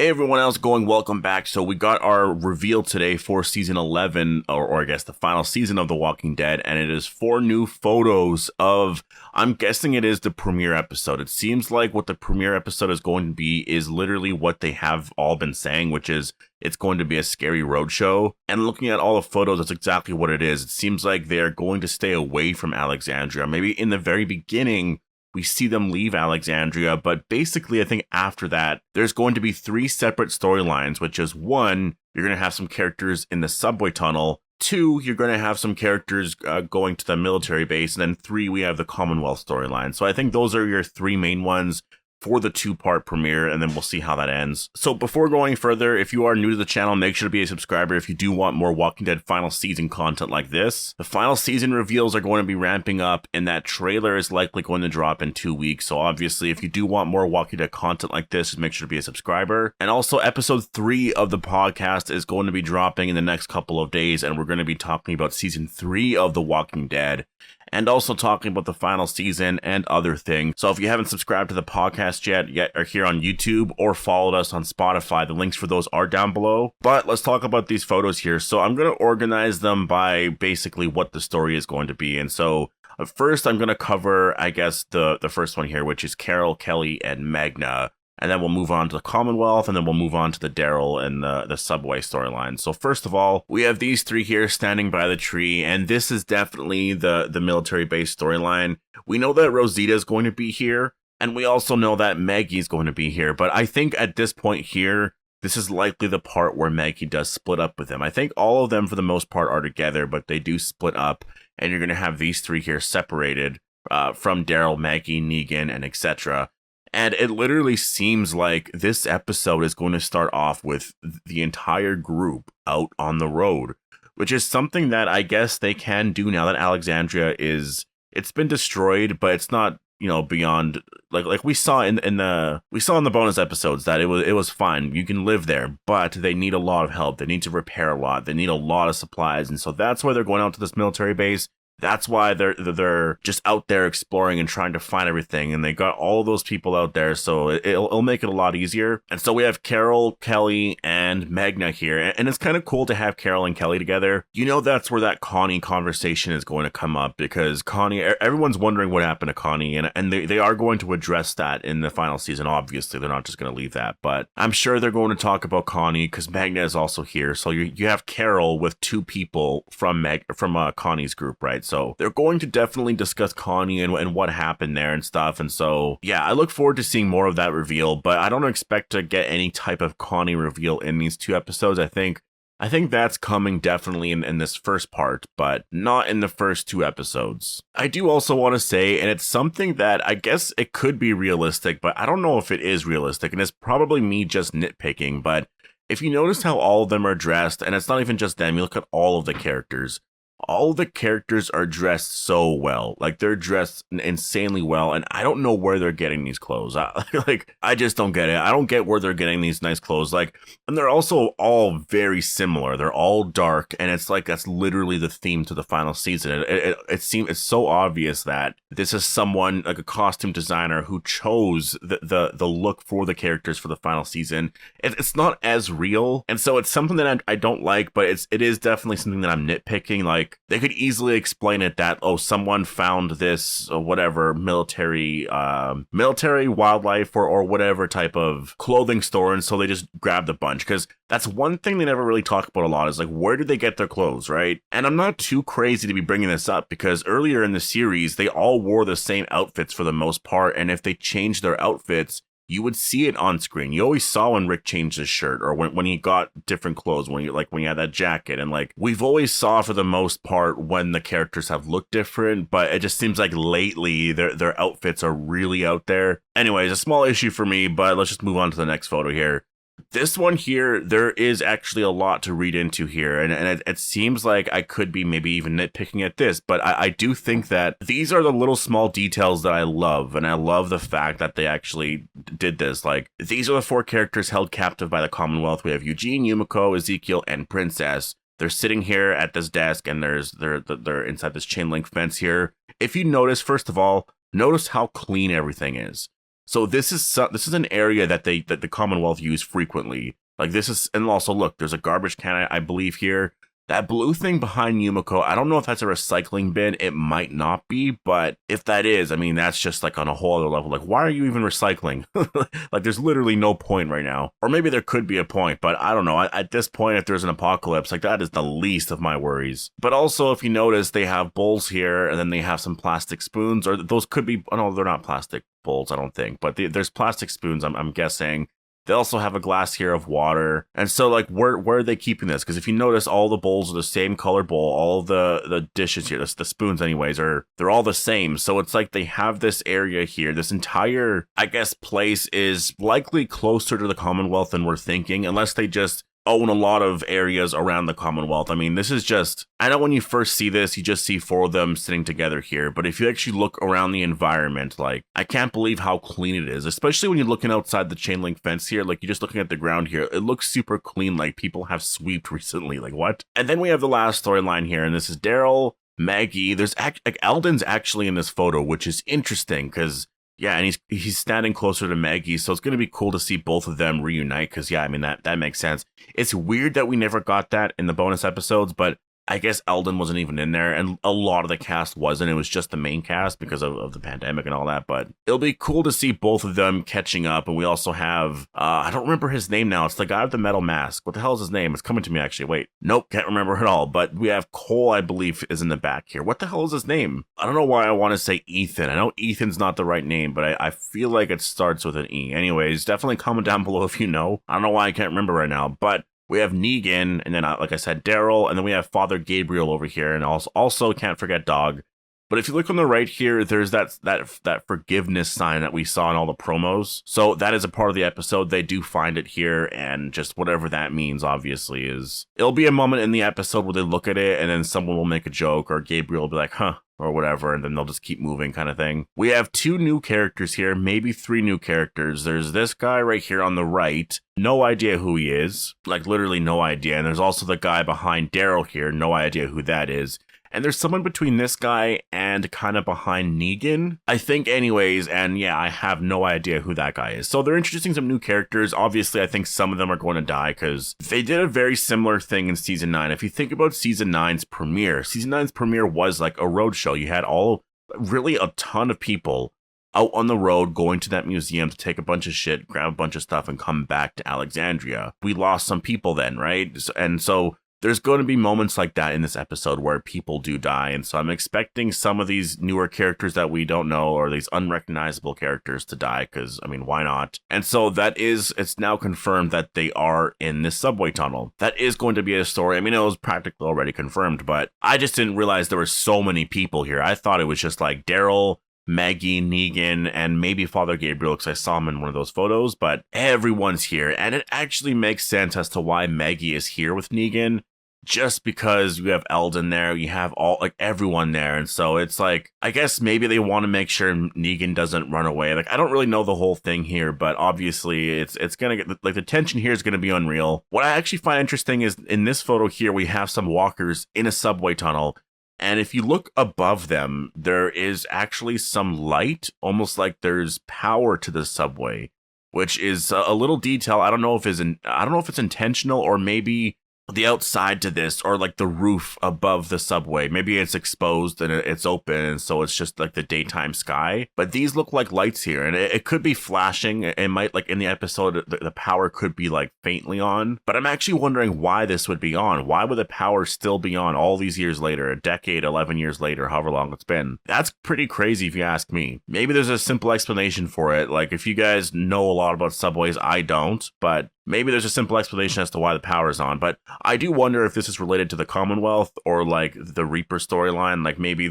Hey everyone else going, welcome back. So we got our reveal today for season 11, or I guess the final season of The Walking Dead, and it is 4 new photos of, I'm guessing it is the premiere episode. It seems like what the premiere episode is going to be is literally what they have all been saying, which is it's going to be a scary roadshow. And looking at all the photos, that's exactly what it is. It seems like they're going to stay away from Alexandria. Maybe in the very beginning, we see them leave Alexandria, but basically I think after that, there's going to be 3 separate storylines, which is 1, you're going to have some characters in the subway tunnel, 2, you're going to have some characters going to the military base, and then 3, we have the Commonwealth storyline. So I think those are your 3 main ones for the 2-part premiere, and then we'll see how that ends. So before going further, if you are new to the channel, make sure to be a subscriber if you do want more Walking Dead final season content like this. The final season reveals are going to be ramping up, and that trailer is likely going to drop in 2 weeks. So obviously, if you do want more Walking Dead content like this, just make sure to be a subscriber. And also, episode 3 of the podcast is going to be dropping in the next couple of days, and we're going to be talking about season 3 of The Walking Dead, and also talking about the final season and other things. So if you haven't subscribed to the podcast yet are here on YouTube or followed us on Spotify, the links for those are down below. But let's talk about these photos here. So I'm going to organize them by basically what the story is going to be. And so first I'm going to cover, I guess, the first one here, which is Carol, Kelly, and Magna. And then we'll move on to the Commonwealth, and then we'll move on to the Daryl and the subway storyline. So first of all, we have these 3 here standing by the tree, and this is definitely the military base storyline. We know that Rosita is going to be here, and we also know that Maggie is going to be here. But I think at this point here, this is likely the part where Maggie does split up with him. I think all of them, for the most part, are together, but they do split up, and you're going to have these 3 here separated from Daryl, Maggie, Negan, and etc. And it literally seems like this episode is going to start off with the entire group out on the road, which is something that I guess they can do now that Alexandria it's been destroyed, but it's not, you know, beyond, like we saw in the bonus episodes that it was fine. You can live there, but they need a lot of help. They need to repair a lot. They need a lot of supplies. And so that's why they're going out to this military base. That's why they're just out there exploring and trying to find everything, and they got all those people out there, so it'll make it a lot easier. And so we have Carol, Kelly, and Magna here, and it's kind of cool to have Carol and Kelly together. You know, that's where that Connie conversation is going to come up, because Connie, everyone's wondering what happened to Connie, and they are going to address that in the final season. Obviously, they're not just going to leave that, but I'm sure they're going to talk about Connie because Magna is also here. So you have Carol with 2 people from Connie's group, right? So they're going to definitely discuss Connie and what happened there and stuff. And so, yeah, I look forward to seeing more of that reveal, but I don't expect to get any type of Connie reveal in these 2 episodes. I think that's coming definitely in this first part, but not in the first 2 episodes. I do also want to say, and it's something that I guess it could be realistic, but I don't know if it is realistic, and it's probably me just nitpicking, but if you notice how all of them are dressed, and it's not even just them, you look at all of the characters. All the characters are dressed so well. Like, they're dressed insanely well, and I don't know where they're getting these clothes. I just don't get it. I don't get where they're getting these nice clothes. Like, and they're also all very similar. They're all dark, and it's like that's literally the theme to the final season. It's so obvious that this is someone, like a costume designer, who chose the look for the characters for the final season. It's not as real, and so it's something that I don't like, but it is definitely something that I'm nitpicking. Like, they could easily explain it that, oh, someone found this whatever military wildlife or whatever type of clothing store, and so they just grabbed a bunch. Because that's one thing they never really talk about a lot, is like, where did they get their clothes, right? And I'm not too crazy to be bringing this up, because earlier in the series they all wore the same outfits for the most part, and if they changed their outfits, you would see it on screen. You always saw when Rick changed his shirt, or when he got different clothes, when he had that jacket. And like, we've always saw for the most part when the characters have looked different, but it just seems like lately their outfits are really out there. Anyways, a small issue for me, but let's just move on to the next photo here. This one here, there is actually a lot to read into here, and it seems like I could be maybe even nitpicking at this, but I do think that these are the little small details that I love, and I love the fact that they actually did this. Like, these are the 4 characters held captive by the Commonwealth. We have Eugene, Yumiko, Ezekiel, and Princess. They're sitting here at this desk, and they're inside this chain link fence here. If you notice, first of all, notice how clean everything is. So this is an area that the Commonwealth use frequently. Like this is, and also look, there's a garbage can I believe here. That blue thing behind Yumiko, I don't know if that's a recycling bin. It might not be, but if that is, I mean, that's just like on a whole other level. Like, why are you even recycling? Like, there's literally no point right now. Or maybe there could be a point, but I don't know. At this point, if there's an apocalypse, like that is the least of my worries. But also, if you notice, they have bowls here, and then they have some plastic spoons, or those could be, oh no, they're not plastic bowls, I don't think, but there's plastic spoons, I'm guessing. They also have a glass here of water. And so, like, where are they keeping this? Because if you notice, all the bowls are the same color bowl. All of the dishes here, the spoons anyways, they're all the same. So it's like they have this area here. This entire, I guess, place is likely closer to the Commonwealth than we're thinking, unless they just own a lot of areas around the Commonwealth. I mean, this is just, I know when you first see this, you just see four of them sitting together here, but if you actually look around the environment, like, I can't believe how clean it is, especially when you're looking outside the chain link fence here, like, you're just looking at the ground here, it looks super clean, like people have sweeped recently, like, what? And then we have the last storyline here, and this is Daryl, Maggie, there's like Eldon's actually in this photo, which is interesting, because yeah, and he's standing closer to Maggie, so it's going to be cool to see both of them reunite, because, yeah, I mean, that makes sense. It's weird that we never got that in the bonus episodes, but I guess Eldon wasn't even in there, and a lot of the cast wasn't. It was just the main cast because of the pandemic and all that, but it'll be cool to see both of them catching up, and we also have, I don't remember his name now. It's the guy with the metal mask. What the hell is his name? It's coming to me, actually. Wait. Nope, can't remember at all, but we have Cole, I believe, is in the back here. What the hell is his name? I don't know why I want to say Ethan. I know Ethan's not the right name, but I feel like it starts with an E. Anyways, definitely comment down below if you know. I don't know why I can't remember right now, but we have Negan, and then, like I said, Daryl, and then we have Father Gabriel over here, and also can't forget Dog. But if you look on the right here, there's that forgiveness sign that we saw in all the promos. So that is a part of the episode. They do find it here, and just whatever that means, obviously, is... It'll be a moment in the episode where they look at it, and then someone will make a joke, or Gabriel will be like, huh, or whatever, and then they'll just keep moving kind of thing. We have 2 new characters here, maybe 3 new characters. There's this guy right here on the right. No idea who he is. Like, literally no idea. And there's also the guy behind Daryl here. No idea who that is. And there's someone between this guy and kind of behind Negan, I think anyways, and yeah, I have no idea who that guy is. So they're introducing some new characters. Obviously, I think some of them are going to die because they did a very similar thing in Season 9. If you think about Season 9's premiere was like a road show. You had really a ton of people out on the road going to that museum to take a bunch of shit, grab a bunch of stuff, and come back to Alexandria. We lost some people then, right? And so there's going to be moments like that in this episode where people do die. And so I'm expecting some of these newer characters that we don't know, or these unrecognizable characters, to die, because, I mean, why not? And so it's now confirmed that they are in this subway tunnel. That is going to be a story. I mean, it was practically already confirmed, but I just didn't realize there were so many people here. I thought it was just like Daryl, Maggie, Negan, and maybe Father Gabriel, because I saw him in one of those photos, but everyone's here. And it actually makes sense as to why Maggie is here with Negan. Just because you have Eldon there, you have everyone there. And so it's like, I guess maybe they want to make sure Negan doesn't run away. Like, I don't really know the whole thing here, but obviously it's going to get, like, the tension here is going to be unreal. What I actually find interesting is in this photo here, we have some walkers in a subway tunnel. And if you look above them, there is actually some light, almost like there's power to the subway, which is a little detail. I don't know if it's intentional, or maybe the outside to this, or like the roof above the subway. Maybe it's exposed and it's open, and so it's just like the daytime sky. But these look like lights here, and it could be flashing. It might, like in the episode, the power could be like faintly on. But I'm actually wondering why this would be on. Why would the power still be on all these years later, a decade, 11 years later, however long it's been? That's pretty crazy if you ask me. Maybe there's a simple explanation for it. Like, if you guys know a lot about subways, I don't, but maybe there's a simple explanation as to why the power is on. But I do wonder if this is related to the Commonwealth, or like the Reaper storyline. Like, maybe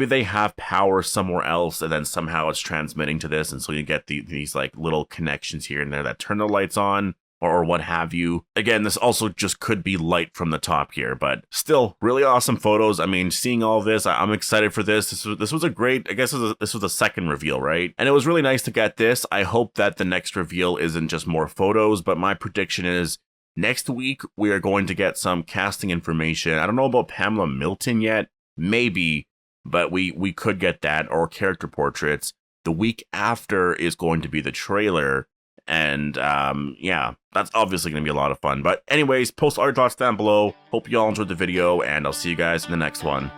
they have power somewhere else, and then somehow it's transmitting to this, and so you get these like little connections here and there that turn the lights on, or what have you. Again, this also just could be light from the top here, but still really awesome photos. I mean, seeing all this, I'm excited for this. This was a great, I guess this was the second reveal, right? And it was really nice to get this. I hope that the next reveal isn't just more photos, but my prediction is next week we are going to get some casting information. I don't know about Pamela Milton yet, maybe, but we could get that, or character portraits. The week after is going to be the trailer. And yeah, that's obviously going to be a lot of fun. But anyways, post all your thoughts down below. Hope you all enjoyed the video, and I'll see you guys in the next one.